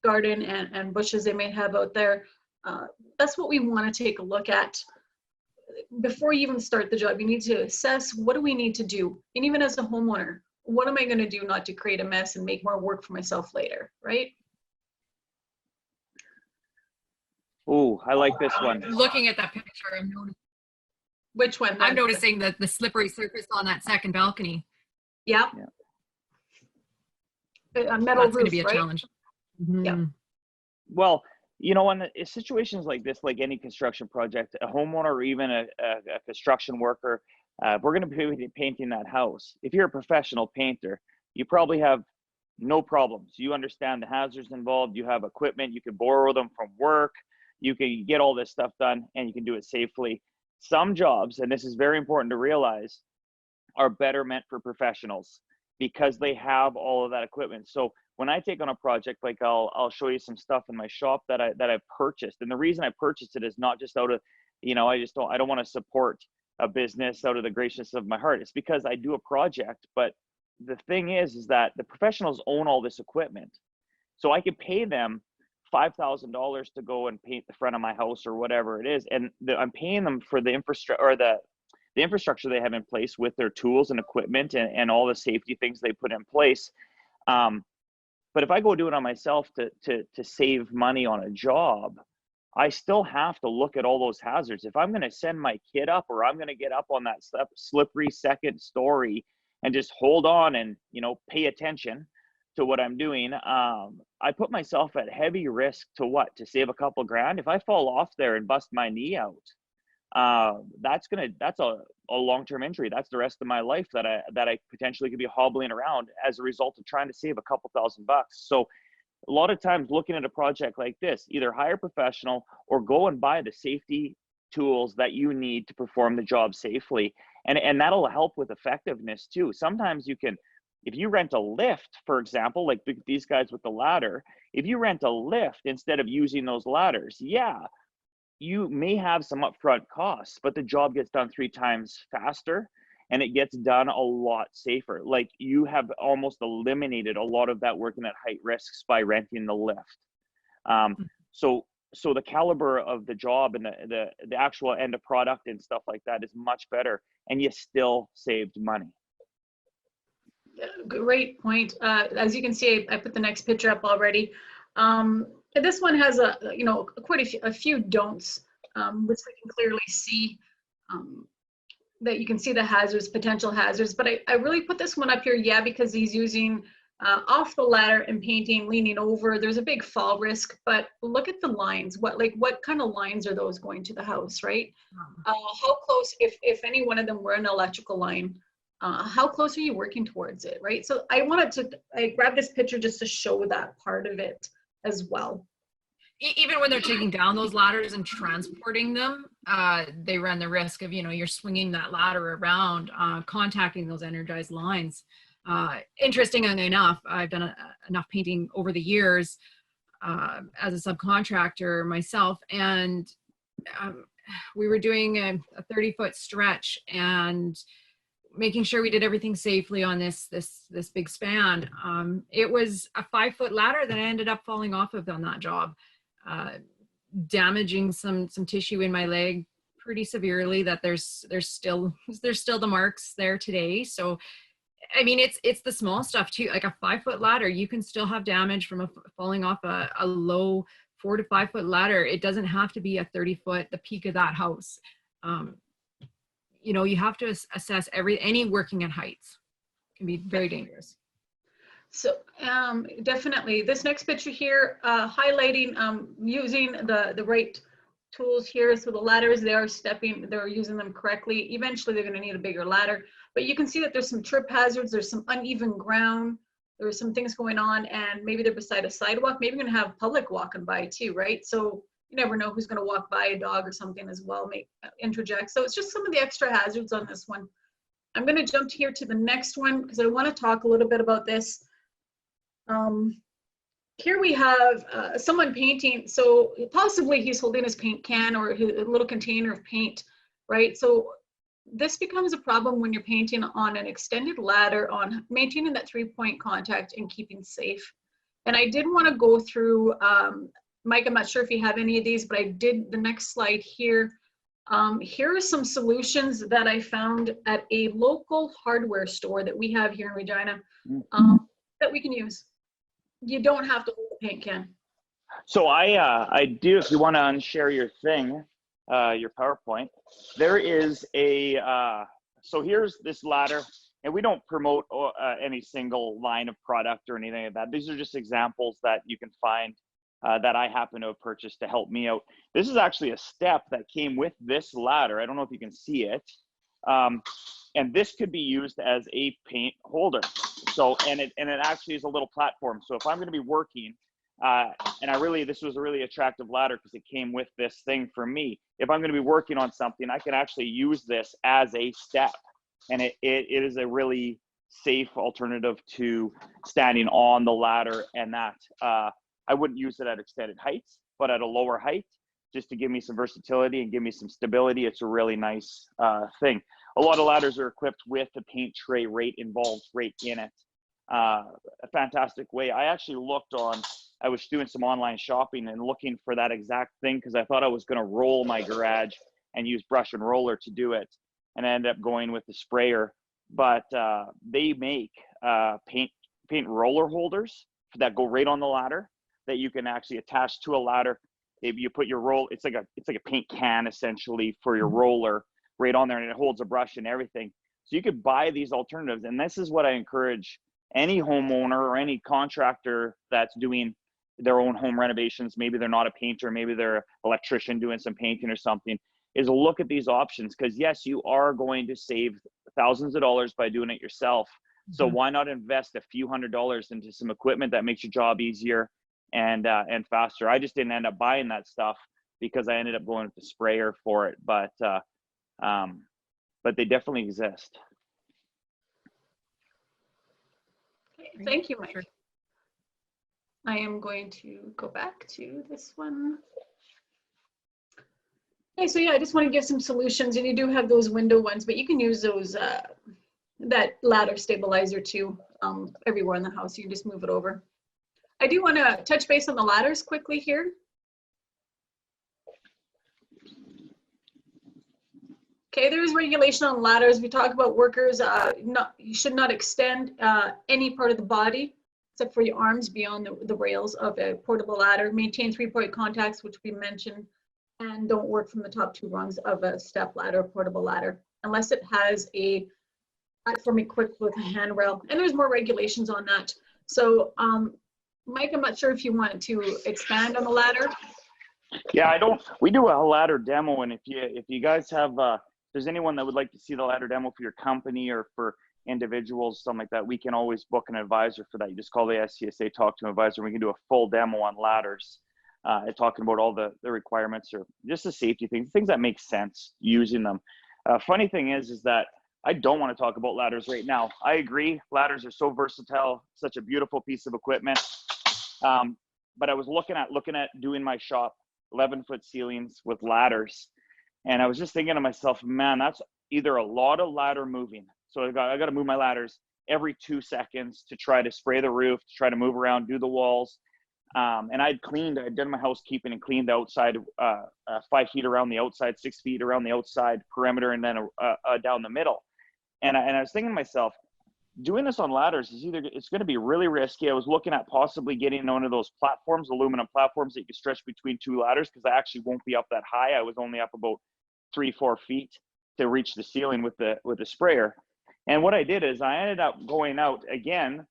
garden and bushes they may have out there. That's what we want to take a look at. Before you even start the job, you need to assess, what do we need to do? And even as a homeowner, what am I going to do not to create a mess and make more work for myself later, right? Oh, I like this one. Looking at that picture, I'm noticing, Which one? I'm noticing that the slippery surface on that second balcony. Yeah. A metal That's going to roof, be a right? challenge. Yeah. Well, you know, in situations like this, like any construction project, a homeowner or even a construction worker, we're going to be painting that house. If you're a professional painter, you probably have no problems. You understand the hazards involved. You have equipment. You can borrow them from work. You can get all this stuff done, and you can do it safely. Some jobs, and this is very important to realize, are better meant for professionals because they have all of that equipment. So when I take on a project, like I'll show you some stuff in my shop that I've purchased. And the reason I purchased it is not just out of, I don't want to support a business out of the graciousness of my heart. It's because I do a project. But the thing is that the professionals own all this equipment. So I could pay them $5,000 to go and paint the front of my house or whatever it is. And I'm paying them for the infrastructure or the infrastructure they have in place with their tools and equipment and all the safety things they put in place. But if I go do it on myself to save money on a job, I still have to look at all those hazards. If I'm going to send my kid up, or I'm going to get up on that slippery second story and just hold on and, pay attention to what I'm doing, I put myself at heavy risk to save a couple grand. If I fall off there and bust my knee out, that's a long-term injury. That's the rest of my life that I potentially could be hobbling around as a result of trying to save a couple $1,000 bucks. So a lot of times looking at a project like this, either hire a professional or go and buy the safety tools that you need to perform the job safely. And that'll help with effectiveness too. Sometimes you can, if you rent a lift, for example, like these guys with the ladder, if you rent a lift instead of using those ladders, you may have some upfront costs, but the job gets done 3 times faster and it gets done a lot safer. Like you have almost eliminated a lot of that working at height risks by renting the lift. So the caliber of the job and the actual end of product and stuff like that is much better, and you still saved money. Great point. As you can see, I put the next picture up already. This one has quite a few don'ts, which we can clearly see, that you can see the hazards, potential hazards. But I really put this one up here, because he's using off the ladder and painting, leaning over. There's a big fall risk, but look at the lines. What kind of lines are those going to the house, right? How close, if any one of them were an electrical line, how close are you working towards it, right? So I grabbed this picture just to show that part of it as well. Even when they're taking down those ladders and transporting them, they run the risk of, you're swinging that ladder around, contacting those energized lines. Interestingly enough, I've done enough painting over the years as a subcontractor myself, and we were doing a 30-foot stretch, and making sure we did everything safely on this big span. It was a 5-foot ladder that I ended up falling off of on that job, damaging some tissue in my leg pretty severely. That there's still the marks there today. So I mean, it's the small stuff too. Like a 5-foot ladder, you can still have damage from falling off a low 4 to 5 foot ladder. It doesn't have to be a 30-foot, the peak of that house. You know, you have to assess any working at heights can be very dangerous. So definitely this next picture here, highlighting using the right tools here. So the ladders, they're using them correctly. Eventually they're going to need a bigger ladder, but you can see that there's some trip hazards, there's some uneven ground, there's some things going on, and maybe they're beside a sidewalk. Maybe you're going to have public walking by too, right? So you never know who's going to walk by, a dog or something as well, interject. So it's just some of the extra hazards on this one. I'm going to jump here to the next one because I want to talk a little bit about this. Here we have someone painting. So possibly he's holding his paint can or a little container of paint, right? So this becomes a problem when you're painting on an extended ladder, on maintaining that 3-point contact and keeping safe. And I did want to go through, Mike, I'm not sure if you have any of these, but I did the next slide here. Here are some solutions that I found at a local hardware store that we have here in Regina that we can use. You don't have to hold the paint can. So I do, if you want to unshare your thing, your PowerPoint, there is so here's this ladder, and we don't promote any single line of product or anything like that. These are just examples that you can find that I happen to have purchased to help me out. This is actually a step that came with this ladder. I don't know if you can see it. And this could be used as a paint holder. So, and it actually is a little platform. So if I'm going to be working, and this was a really attractive ladder because it came with this thing for me. If I'm going to be working on something, I can actually use this as a step. And it is a really safe alternative to standing on the ladder, and that I wouldn't use it at extended heights, but at a lower height, just to give me some versatility and give me some stability. It's a really nice thing. A lot of ladders are equipped with a paint tray involved right in it. A fantastic way. I actually I was doing some online shopping and looking for that exact thing because I thought I was going to roll my garage and use brush and roller to do it, and I ended up going with the sprayer. But they make paint roller holders that go right on the ladder that you can actually attach to a ladder. If you put your it's like a paint can essentially for your roller right on there, and it holds a brush and everything. So you could buy these alternatives, and this is what I encourage any homeowner or any contractor that's doing their own home renovations. Maybe they're not a painter, maybe they're an electrician doing some painting or something, is look at these options, because yes, you are going to save thousands of dollars by doing it yourself. So why not invest a few $100s into some equipment that makes your job easier and faster? I just didn't end up buying that stuff because I ended up going with the sprayer for it, but they definitely exist. Thank you, Mike. I am going to go back to this one. Okay, so yeah, I just want to give some solutions, and you do have those window ones, but you can use those, that ladder stabilizer too, everywhere in the house. You can just move it over. I do want to touch base on the ladders quickly here. Okay, there is regulation on ladders. We talk about workers, you should not extend any part of the body except for your arms beyond the rails of a portable ladder. Maintain 3-point contacts, which we mentioned, and don't work from the top 2 rungs of a step ladder or portable ladder unless it has a platform equipped with a handrail. And there's more regulations on that. So, Mike, I'm not sure if you wanted to expand on the ladder. Yeah, we do a ladder demo, and if you guys have there's anyone that would like to see the ladder demo for your company or for individuals, something like that, we can always book an advisor for that. You just call the SCSA, talk to an advisor, and we can do a full demo on ladders, talking about all the requirements or just the safety things that make sense using them. Funny thing is that I don't want to talk about ladders right now. I agree, ladders are so versatile, such a beautiful piece of equipment. But I was looking at doing my shop, 11-foot ceilings with ladders. And I was just thinking to myself, man, that's either a lot of ladder moving. So I got to move my ladders every 2 seconds to try to spray the roof, to try to move around, do the walls. And I'd done my housekeeping and cleaned the outside, 5 feet around the outside, 6 feet around the outside perimeter, and then down the middle. And I was thinking to myself, doing this on ladders it's going to be really risky. I was looking at possibly getting one of those platforms, aluminum platforms that you can stretch between 2 ladders, because I actually won't be up that high. I was only up about 3-4 feet to reach the ceiling with the sprayer. And what I did is I ended up going out again.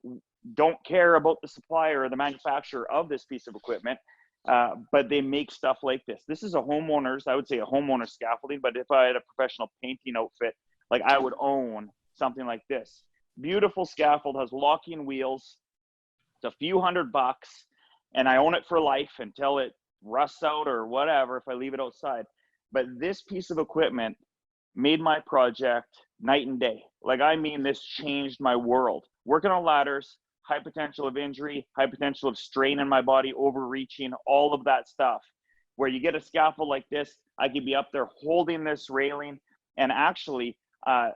Don't care about the supplier or the manufacturer of this piece of equipment, but they make stuff like this. This is I would say a homeowner scaffolding, but if I had a professional painting outfit, like I would own something like this. Beautiful scaffold, has locking wheels. It's a few $100, and I own it for life until it rusts out or whatever if I leave it outside. But this piece of equipment made my project night and day. Like, I mean, this changed my world. Working on ladders, high potential of injury, high potential of strain in my body, overreaching, all of that stuff. Where you get a scaffold like this, I could be up there holding this railing, and actually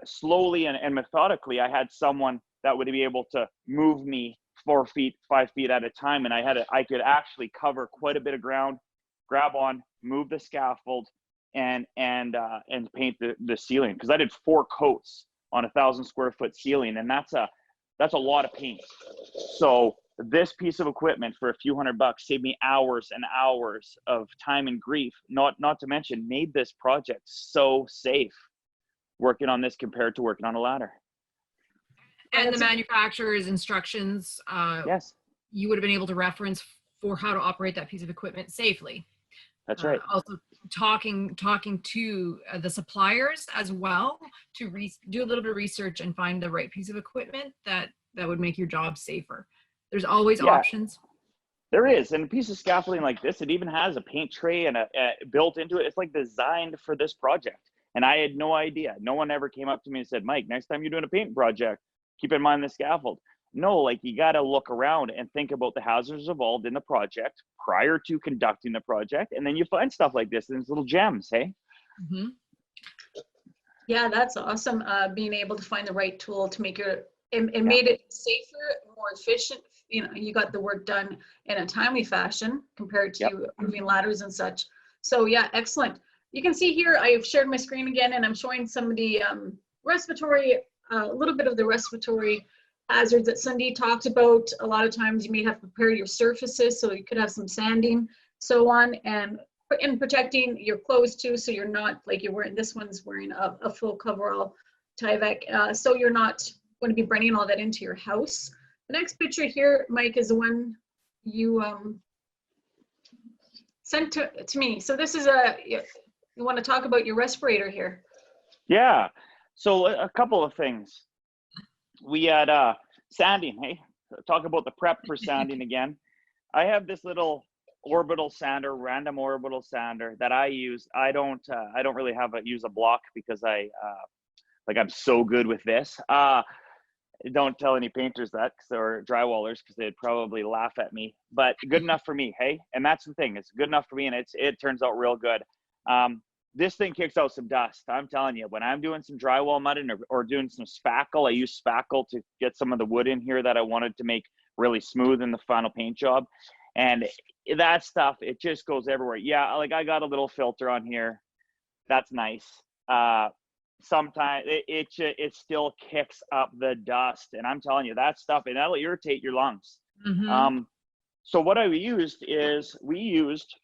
slowly and methodically, I had someone that would be able to move me 4 feet, 5 feet at a time. And I could actually cover quite a bit of ground, grab on, move the scaffold, and paint the ceiling. Because I did 4 coats on a 1,000 square foot ceiling, and that's a lot of paint. So this piece of equipment for a few $100 saved me hours and hours of time and grief. Not to mention made this project so safe working on this compared to working on a ladder. And the manufacturer's instructions, yes, you would have been able to reference for how to operate that piece of equipment safely. That's right. Also talking to the suppliers as well to do a little bit of research and find the right piece of equipment that would make your job safer. There's always options. There is. And a piece of scaffolding like this, it even has a paint tray and a built into it. It's like designed for this project. And I had no idea. No one ever came up to me and said, Mike, next time you're doing a paint project, keep in mind the scaffold. No, like, you got to look around and think about the hazards involved in the project prior to conducting the project. And then you find stuff like this and it's little gems, hey? Mm-hmm. Yeah, that's awesome. Being able to find the right tool to make it made it safer, more efficient. You know, you got the work done in a timely fashion compared to moving ladders and such. So yeah, excellent. You can see here, I've shared my screen again, and I'm showing some of the respiratory, a little bit of the respiratory hazards that Cindy talked about. A lot of times you may have to prepare your surfaces, so you could have some sanding, so on, and in protecting your clothes too, so you're not, like you're wearing, this one's wearing a full coverall, Tyvek, so you're not going to be bringing all that into your house. The next picture here, Mike, is the one you sent to me. So this is you want to talk about your respirator here? Yeah. So a couple of things. We had sanding. Hey, talk about the prep for sanding again. I have this little orbital sander, random orbital sander that I use. I don't really use a block because I'm so good with this. Don't tell any painters that, or drywallers, because they'd probably laugh at me. But good enough for me, hey? And that's the thing. It's good enough for me, and it turns out real good. This thing kicks out some dust. I'm telling you, when I'm doing some drywall mudding or doing some spackle, I use spackle to get some of the wood in here that I wanted to make really smooth in the final paint job. And that stuff, it just goes everywhere. Yeah, like, I got a little filter on here. That's nice. Sometimes it still kicks up the dust. And I'm telling you, that stuff, and that'll irritate your lungs. Mm-hmm. So what we used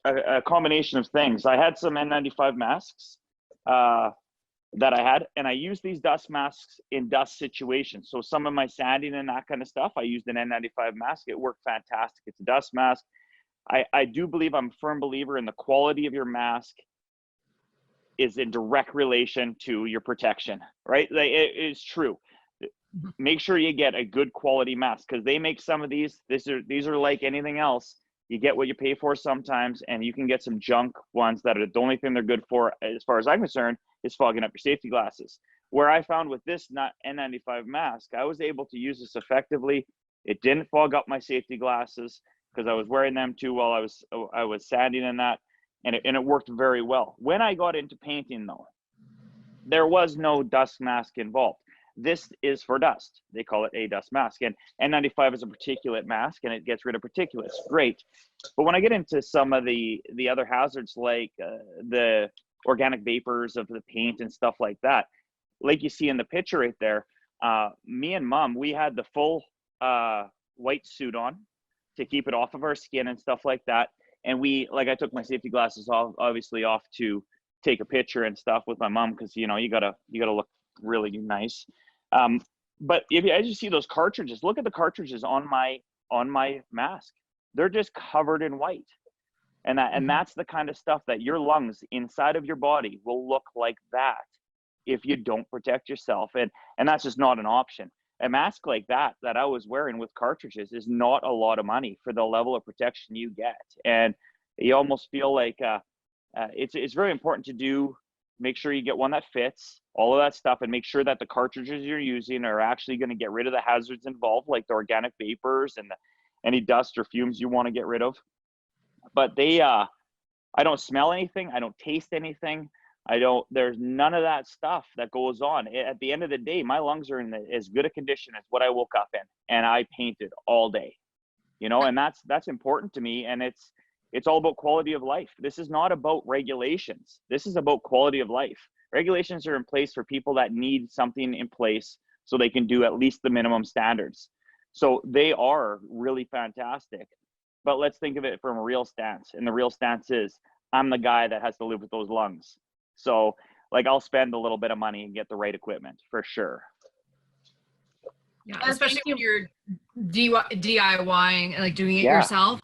a combination of things. I had some N95 masks that I had, and I used these dust masks in dust situations. So some of my sanding and that kind of stuff, I used an N95 mask. It worked fantastic. It's a dust mask. I do believe, I'm a firm believer in the quality of your mask is in direct relation to your protection, right? Like, it is true. Make sure you get a good quality mask, because they make some of these. These are like anything else. You get what you pay for sometimes, and you can get some junk ones that are the only thing they're good for, as far as I'm concerned, is fogging up your safety glasses. Where I found with this N95 mask, I was able to use this effectively. It didn't fog up my safety glasses because I was wearing them too while I was sanding and that, and it worked very well. When I got into painting though, there was no dust mask involved. This is for dust. They call it a dust mask. And N95 is a particulate mask, and it gets rid of particulates. Great. But when I get into some of the other hazards, like the organic vapors of the paint and stuff like that, like you see in the picture right there, me and Mom, we had the full white suit on to keep it off of our skin and stuff like that. And I took my safety glasses off, obviously off, to take a picture and stuff with my mom, because you gotta look really nice. But as you see those cartridges, look at the cartridges on my mask. They're just covered in white. And that's the kind of stuff that your lungs inside of your body will look like that if you don't protect yourself. And that's just not an option. A mask like that I was wearing with cartridges is not a lot of money for the level of protection you get. And you almost feel like it's very important to make sure you get one that fits, all of that stuff, and make sure that the cartridges you're using are actually going to get rid of the hazards involved, like the organic vapors and any dust or fumes you want to get rid of. But I don't smell anything. I don't taste anything. There's none of that stuff that goes on. At the end of the day, my lungs are in as good a condition as what I woke up in, and I painted all day, and that's important to me. And it's all about quality of life. This is not about regulations. This is about quality of life. Regulations are in place for people that need something in place so they can do at least the minimum standards. So they are really fantastic. But let's think of it from a real stance. And the real stance is, I'm the guy that has to live with those lungs. So I'll spend a little bit of money and get the right equipment for sure. Yeah, especially when you're DIYing, like doing it yourself.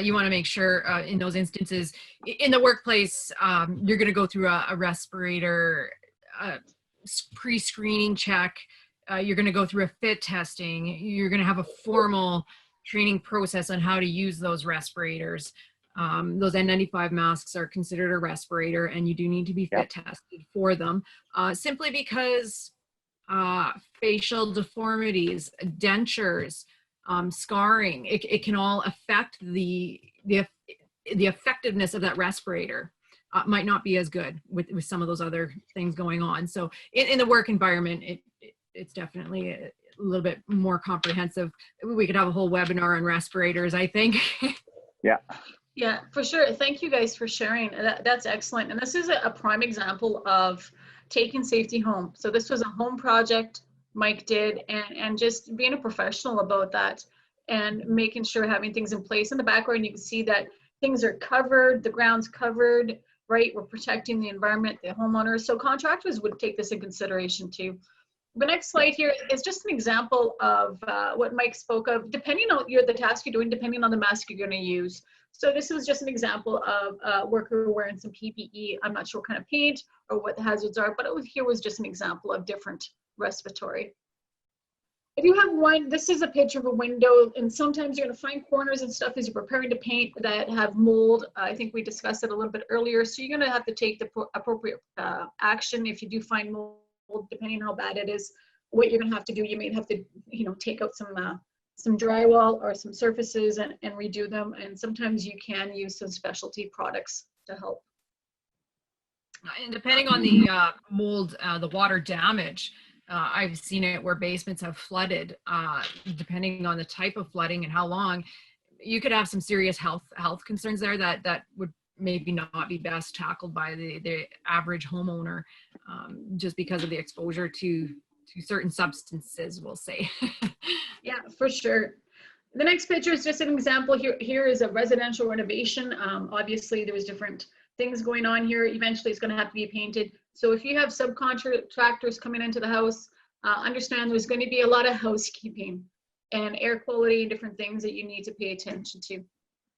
You want to make sure in those instances, in the workplace, you're going to go through a respirator pre-screening check. You're going to go through a fit testing. You're going to have a formal training process on how to use those respirators. Those N95 masks are considered a respirator, and you do need to be fit tested for them, simply because facial deformities, dentures, scarring, it can all affect the effectiveness of that respirator. Might not be as good with some of those other things going on. So in the work environment, it's definitely a little bit more comprehensive. We could have a whole webinar on respirators, I think. Yeah, for sure. Thank you guys for sharing. That's excellent. And this is a prime example of taking safety home. So this was a home project Mike did, and just being a professional about that and making sure having things in place. In the background, you can see that things are covered, the ground's covered, right? We're protecting the environment, the homeowners. So contractors would take this in consideration too. The next slide here is just an example of what Mike spoke of, depending on the task you're doing, depending on the mask you're going to use. So this was just an example of a worker wearing some PPE. I'm not sure what kind of paint or what the hazards are, but here was just an example of different respiratory. If you have one, this is a picture of a window, and sometimes you're going to find corners and stuff as you're preparing to paint that have mold. I think we discussed it a little bit earlier. So you're going to have to take the appropriate action if you do find mold, depending on how bad it is. What you're going to have to do, you may have to, take out some drywall or some surfaces and redo them. And sometimes you can use some specialty products to help. And depending on the mold, the water damage, I've seen it where basements have flooded. Depending on the type of flooding and how long, you could have some serious health concerns there that would maybe not be best tackled by the average homeowner, just because of the exposure to certain substances, we'll say. Yeah, for sure. The next picture is just an example. Here is a residential renovation. Obviously, there was different things going on here. Eventually, it's going to have to be painted. So if you have subcontractors coming into the house, understand there's going to be a lot of housekeeping and air quality and different things that you need to pay attention to.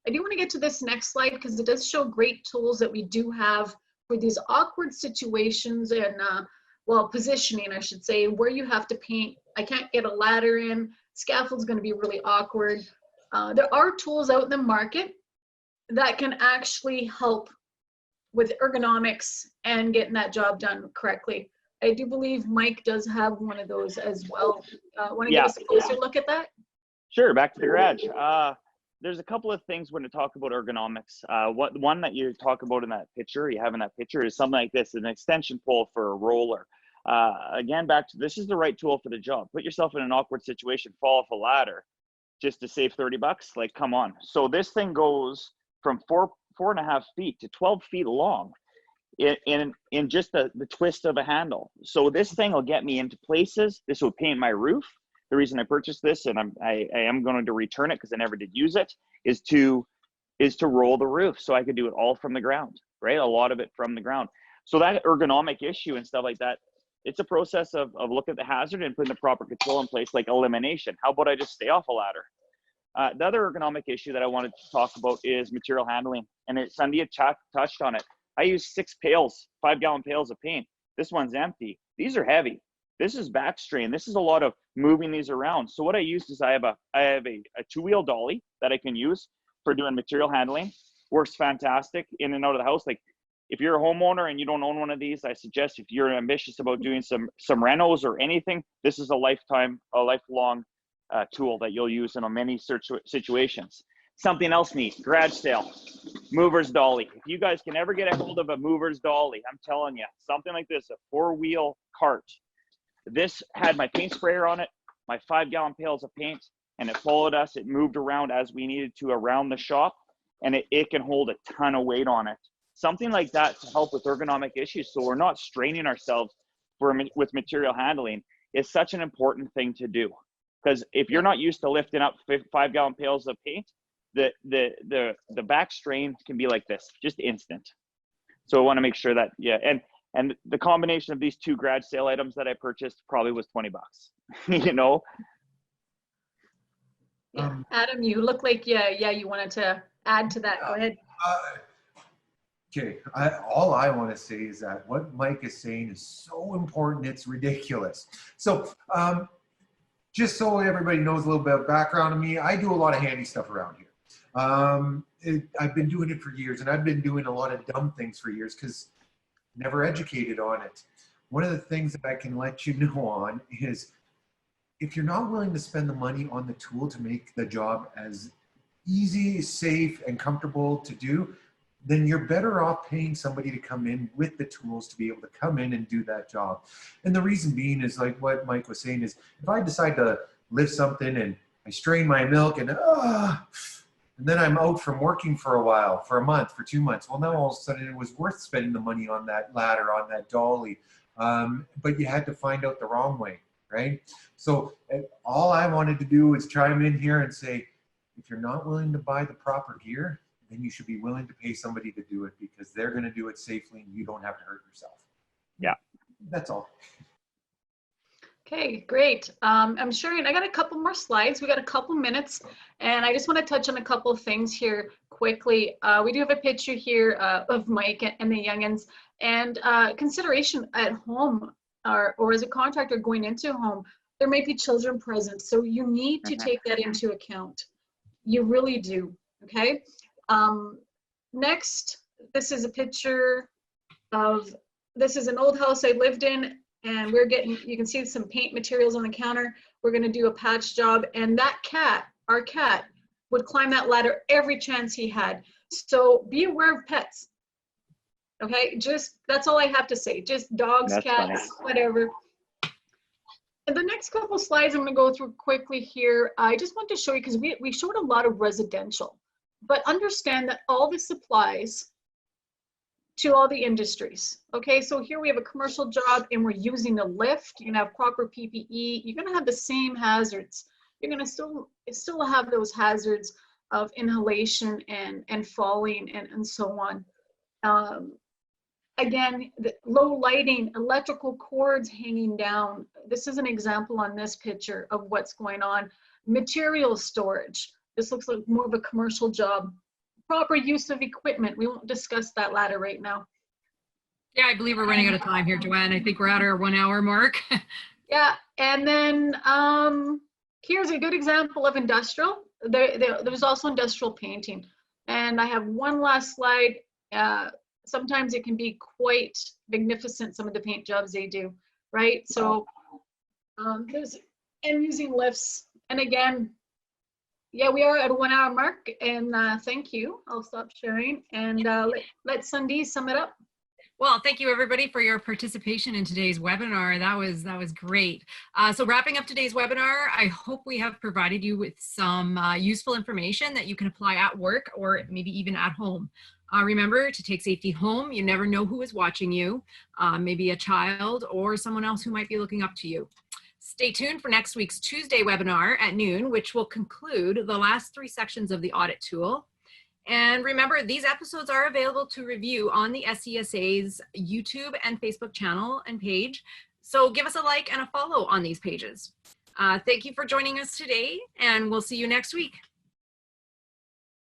I do want to get to this next slide because it does show great tools that we do have for these awkward situations and, positioning, I should say, where you have to paint. I can't get a ladder in. Scaffold's going to be really awkward. There are tools out in the market that can actually help with ergonomics and getting that job done correctly. I do believe Mike does have one of those as well. Want to give us a closer look at that? Sure, back to the garage. there's a couple of things when to talk about ergonomics. One that you talk about in that picture, you have in that picture, is something like this, an extension pole for a roller. Again, back to, this is the right tool for the job. Put yourself in an awkward situation, fall off a ladder just to save 30 bucks. Like, come on. So this thing goes from 4.5 feet to 12 feet long in just the twist of a handle. So this thing will get me into places. This will paint my roof. The reason I purchased this, and I am going to return it because I never did use it, is to roll the roof, so I could do it all from the ground, right? A lot of it from the ground. So that ergonomic issue and stuff like that, it's a process of looking at the hazard and putting the proper control in place, like elimination. How about I just stay off a ladder? The other ergonomic issue that I wanted to talk about is material handling, and Sandy touched on it. I use 6 pails, 5-gallon pails of paint. This one's empty. These are heavy. This is back strain. This is a lot of moving these around. So what I used is I have a 2-wheel dolly that I can use for doing material handling. Works fantastic in and out of the house. Like, if you're a homeowner and you don't own one of these, I suggest, if you're ambitious about doing some renos or anything, this is a lifelong tool that you'll use in many situations. Something else neat, garage sale, mover's dolly. If you guys can ever get a hold of a mover's dolly, I'm telling you, something like this, a 4-wheel cart. This had my paint sprayer on it, my 5-gallon pails of paint, and it followed us. It moved around as we needed to around the shop, and it can hold a ton of weight on it. Something like that to help with ergonomic issues, so we're not straining ourselves with material handling, is such an important thing to do. Because if you're not used to lifting up 5-gallon pails of paint, the back strain can be like this, just instant. So I want to make sure that, yeah, and the combination of these 2 garage sale items that I purchased probably was 20 bucks, you know? Adam, you look like, you wanted to add to that. Go ahead. Okay, all I want to say is that what Mike is saying is so important, it's ridiculous. So just so everybody knows a little bit of background on me, I do a lot of handy stuff around here. I've been doing it for years, and I've been doing a lot of dumb things for years because never educated on it. One of the things that I can let you know on is, if you're not willing to spend the money on the tool to make the job as easy, safe, and comfortable to do, then you're better off paying somebody to come in with the tools to be able to come in and do that job. And the reason being is, like what Mike was saying, is if I decide to lift something and I strain my milk and then I'm out from working for a while, for a month, for 2 months. Well, now all of a sudden it was worth spending the money on that ladder, on that dolly. But you had to find out the wrong way, right? So all I wanted to do is chime in here and say, if you're not willing to buy the proper gear, then you should be willing to pay somebody to do it, because they're going to do it safely and you don't have to hurt yourself. Yeah. That's all. Okay, great. I'm sharing, I got a couple more slides. We got a couple minutes, and I just want to touch on a couple of things here quickly. We do have a picture here of Mike and the youngins, and consideration at home or as a contractor going into a home, there may be children present. So you need to take that into account. You really do, okay? Next, this is a picture of, this is an old house I lived in, and we're getting, you can see some paint materials on the counter. We're gonna do a patch job, and that cat, our cat, would climb that ladder every chance he had. So be aware of pets, okay? Just, that's all I have to say. Just dogs, That's cats, funny. whatever. And the next couple slides I'm gonna go through quickly here. I just want to show you, because we showed a lot of residential, but understand that all this applies to all the industries. Okay, so here we have a commercial job and we're using a lift. You're gonna have proper PPE. You're gonna have the same hazards. You're gonna still have those hazards of inhalation and falling and so on. Again, the low lighting, electrical cords hanging down. This is an example on this picture of what's going on. Material storage. This looks like more of a commercial job. Proper use of equipment. We won't discuss that ladder right now. Yeah, I believe we're running out of time here, Joanne. I think we're at our 1 hour mark. Yeah, and then here's a good example of industrial. There's also industrial painting. And I have one last slide. Sometimes it can be quite magnificent, some of the paint jobs they do, right? So and using lifts. And again, Yeah, we are at a 1 hour mark, and thank you. I'll stop sharing and let Sundee sum it up. Well, thank you everybody for your participation in today's webinar. That was great. So wrapping up today's webinar, I hope we have provided you with some useful information that you can apply at work or maybe even at home. Remember to take safety home. You never know who is watching you, maybe a child or someone else who might be looking up to you. Stay tuned for next week's Tuesday webinar at noon, which will conclude the last 3 sections of the audit tool. And remember, these episodes are available to review on the SCSA's YouTube and Facebook channel and page. So give us a like and a follow on these pages. Thank you for joining us today, and we'll see you next week.